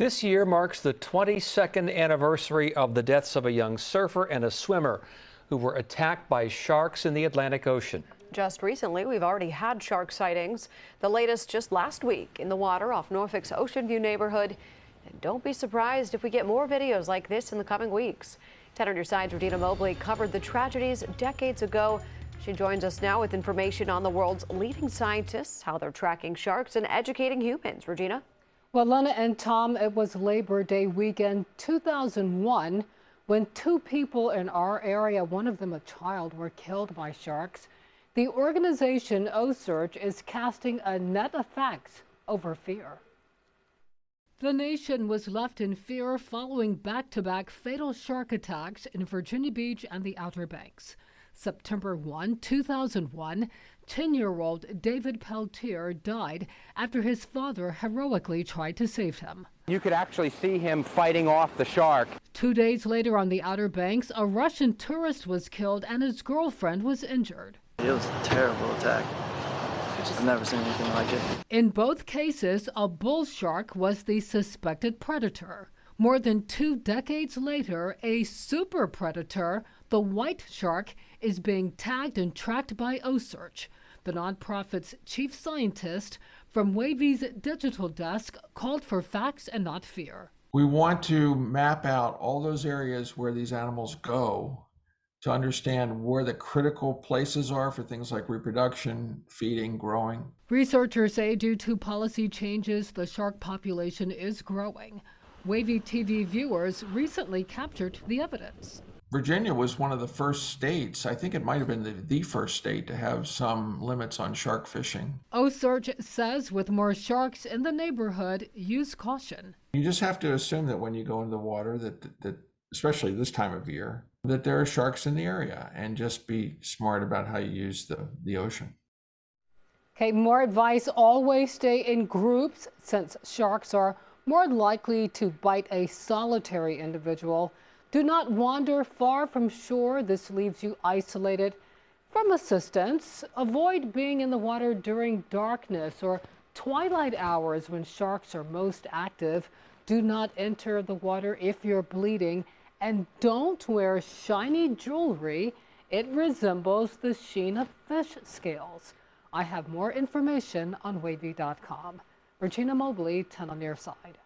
This year marks the 22nd anniversary of the deaths of a young surfer and a swimmer who were attacked by sharks in the Atlantic Ocean. Just recently, we've already had shark sightings. The latest just last week in the water off Norfolk's Ocean View neighborhood. And don't be surprised if we get more videos like this in the coming weeks. 10 on your side's Regina Mobley covered the tragedies decades ago. She joins us now with information on the world's leading scientists, how they're tracking sharks and educating humans. Regina? Well, Lena and Tom, it was Labor Day weekend 2001 when two people in our area, one of them a child, were killed by sharks. The organization OCEARCH is casting a net of facts over fear. The nation was left in fear following back-to-back fatal shark attacks in Virginia Beach and the Outer Banks. September 1, 2001, 10-year-old David Peltier died after his father heroically tried to save him. You could actually see him fighting off the shark. 2 days later on the Outer Banks, a Russian tourist was killed and his girlfriend was injured. It was a terrible attack. I've never seen anything like it. In both cases, a bull shark was the suspected predator. More than 2 decades later, a super predator, the white shark, is being tagged and tracked by OCEARCH. The nonprofit's chief scientist from WAVY's Digital Desk called for facts and not fear. We want to map out all those areas where these animals go to understand where the critical places are for things like reproduction, feeding, growing. Researchers say due to policy changes, the shark population is growing. WAVY TV viewers recently captured the evidence. Virginia was one of the first states, I think it might have been the first state, to have some limits on shark fishing. OCEARCH says with more sharks in the neighborhood, use caution. You just have to assume that when you go into the water, that especially this time of year, that there are sharks in the area, and just be smart about how you use the ocean. Okay, more advice, always stay in groups since sharks are more likely to bite a solitary individual. Do not wander far from shore. This leaves you isolated from assistance. Avoid being in the water during darkness or twilight hours when sharks are most active. Do not enter the water if you're bleeding. And don't wear shiny jewelry. It resembles the sheen of fish scales. I have more information on wavy.com. Regina Mobley, 10 on your side.